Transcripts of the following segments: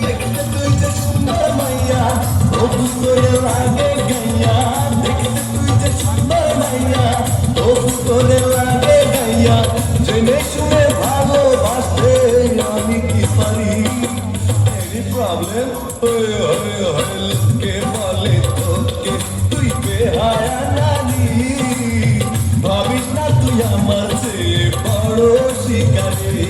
দেখতে তুই যে সুন্দর মাইয়া তবু তোরে লাগে গাইয়া দেখতে তুই যে সুন্দর মাইয়া তবু তোরে লাগে গাইয়া জেনে শুনে ভালোবাসতে আমি কি পারি এনি প্রবলেম লোকে বলে তোকে তুই বেহায়া নারী ভাবিস না তুই আমার চেয়ে বড় শিকারী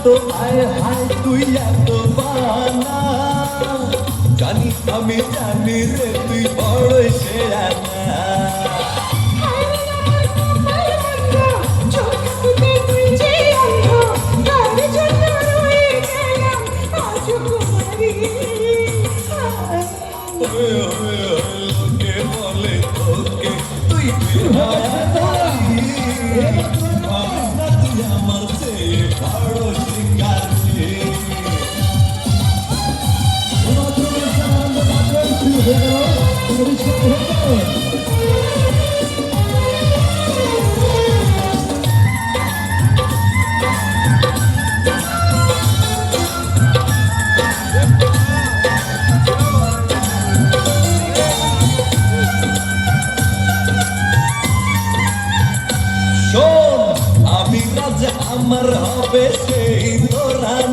তো হায় হায় তুই এত বানা জানি আমি জানি রে তুই বড় সেরা লোকে বলে তোকে তুই আমার চেয়ে বড় শোন আমি রাজা আমার হবে সেই তো রানী।